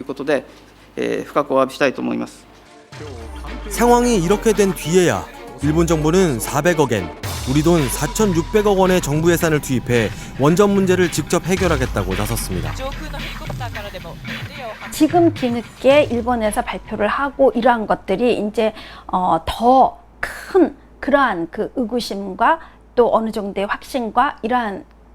ことで、深くお詫びしたいと思います。 상황이 이렇게 된 뒤에야 일본 정부는 400억 엔, 우리 돈 4,600억 원의 정부 예산을 투입해 원전 문제를 직접 해결하겠다고 나섰습니다. 지금 뒤늦게 일본에서 발표를 하고 이러한 것들이 이제 더 큰 그러한 그 의구심과 또 어느 정도의 확신과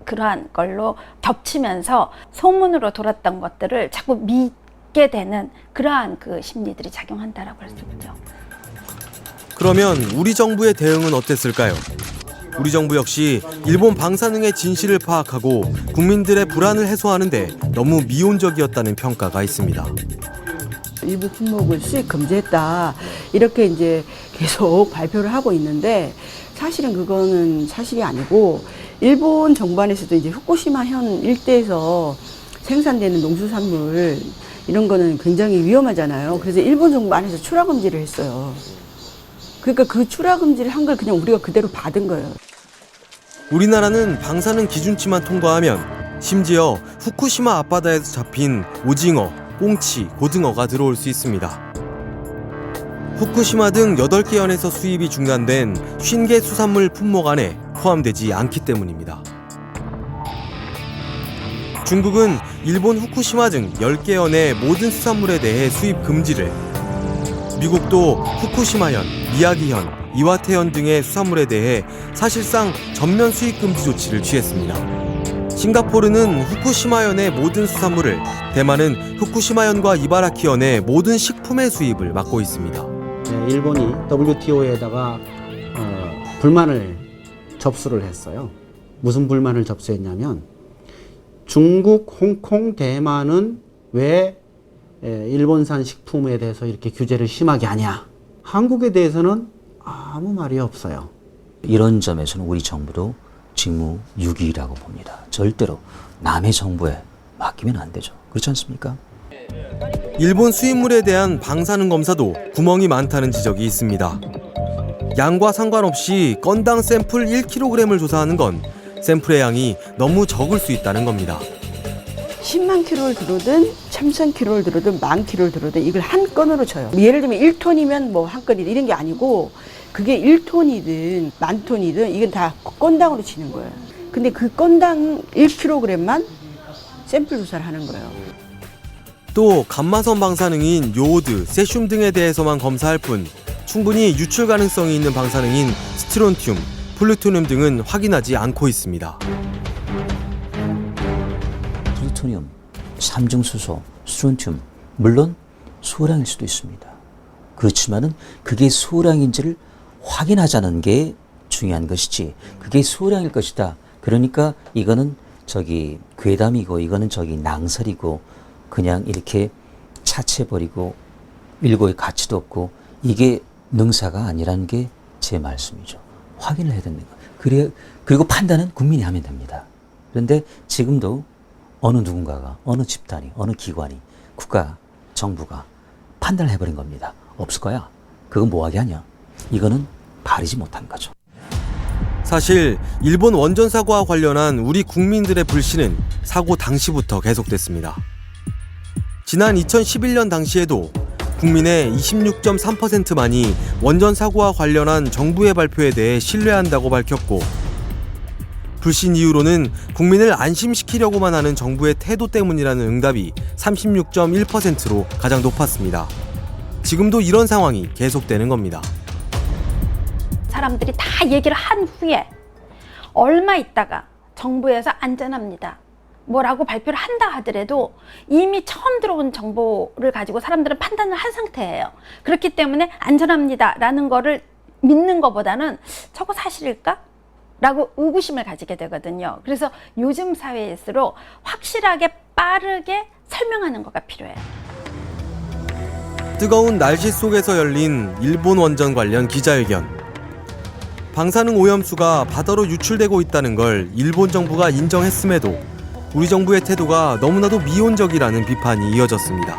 그러한 걸로 겹치면서 소문으로 돌았던 것들을 자꾸 믿게 되는 그러한 그 심리들이 작용한다라고 할 수 있죠. 그러면 우리 정부의 대응은 어땠을까요? 우리 정부 역시 일본 방사능의 진실을 파악하고 국민들의 불안을 해소하는데 너무 미온적이었다는 평가가 있습니다. 일부 품목을 수입 금지했다 이렇게 이제 계속 발표를 하고 있는데 사실은 그거는 사실이 아니고 일본 정부안에서도 이제 후쿠시마현 일대에서 생산되는 농수산물 이런 거는 굉장히 위험하잖아요. 그래서 일본 정부 안에서 출하 금지를 했어요. 그러니까 그 출하 금지를 한 걸 그냥 우리가 그대로 받은 거예요. 우리나라는 방사능 기준치만 통과하면 심지어 후쿠시마 앞바다에서 잡힌 오징어, 꽁치, 고등어가 들어올 수 있습니다. 후쿠시마 등 8개 현에서 수입이 중단된 50개 수산물 품목 안에 포함되지 않기 때문입니다. 중국은 일본 후쿠시마 등 10개 현의 모든 수산물에 대해 수입 금지를, 미국도 후쿠시마현, 미야기현, 이와테현 등의 수산물에 대해 사실상 전면 수입 금지 조치를 취했습니다. 싱가포르는 후쿠시마현의 모든 수산물을, 대만은 후쿠시마현과 이바라키현의 모든 식품의 수입을 막고 있습니다. 일본이 WTO에다가 불만을 접수를 했어요. 무슨 불만을 접수했냐면 중국, 홍콩, 대만은 왜 일본산 식품에 대해서 이렇게 규제를 심하게 하냐. 한국에 대해서는 아무 말이 없어요. 이런 점에서는 우리 정부도 직무유기라고 봅니다. 절대로 남의 정부에 맡기면 안 되죠. 그렇지 않습니까? 일본 수입물에 대한 방사능 검사도 구멍이 많다는 지적이 있습니다. 양과 상관없이 건당 샘플 1kg을 조사하는 건 샘플의 양이 너무 적을 수 있다는 겁니다. 10만 킬로를 들어든 1000 킬로를 들어든 10,000 킬로를 들어든 이걸 한 건으로 쳐요. 예를 들면 1톤이면 뭐 한 건이든 이런 게 아니고 그게 1톤이든 10,000톤이든 이건 다 건당으로 치는 거예요. 근데 그 건당 1kg만 샘플 조사를 하는 거예요. 또 감마선 방사능인 요오드, 세슘 등에 대해서만 검사할 뿐 충분히 유출 가능성이 있는 방사능인 스트론튬, 플루토늄 등은 확인하지 않고 있습니다. 플루토늄, 삼중수소, 스트론튬, 물론 소량일 수도 있습니다. 그렇지만은 그게 소량인지를 확인하자는 게 중요한 것이지, 그게 소량일 것이다. 그러니까 이거는 괴담이고 이거는 낭설이고 그냥 이렇게 차치해버리고 일고의 가치도 없고 이게 능사가 아니라는 게 제 말씀이죠. 확인을 해야 되는 거예요. 그리고 판단은 국민이 하면 됩니다. 그런데 지금도 어느 누군가가, 어느 집단이, 어느 기관이, 국가, 정부가 판단을 해버린 겁니다. 없을 거야. 그건 뭐하게 하냐. 이거는 바르지 못한 거죠. 사실 일본 원전 사고와 관련한 우리 국민들의 불신은 사고 당시부터 계속됐습니다. 지난 2011년 당시에도 국민의 26.3%만이 원전 사고와 관련한 정부의 발표에 대해 신뢰한다고 밝혔고, 불신 이유로는 국민을 안심시키려고만 하는 정부의 태도 때문이라는 응답이 36.1%로 가장 높았습니다. 지금도 이런 상황이 계속되는 겁니다. 사람들이 다 얘기를 한 후에 얼마 있다가 정부에서 안전합니다. 뭐라고 발표를 한다 하더라도 이미 처음 들어온 정보를 가지고 사람들은 판단을 한 상태예요. 그렇기 때문에 안전합니다 라는 거를 믿는 것보다는 저거 사실일까? 라고 의구심을 가지게 되거든요. 그래서 요즘 사회일수록 확실하게 빠르게 설명하는 거가 필요해요. 뜨거운 날씨 속에서 열린 일본 원전 관련 기자회견. 방사능 오염수가 바다로 유출되고 있다는 걸 일본 정부가 인정했음에도 우리 정부의 태도가 너무나도 미온적이라는 비판이 이어졌습니다.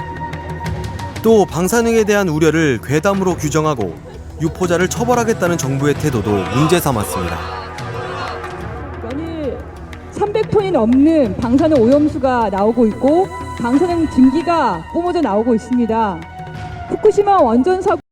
또 방사능에 대한 우려를 괴담으로 규정하고 유포자를 처벌하겠다는 정부의 태도도 문제 삼았습니다. 연일 300톤이 넘는 방사능 오염수가 나오고 있고 방사능 증기가 뿜어져 나오고 있습니다. 후쿠시마 원전 사고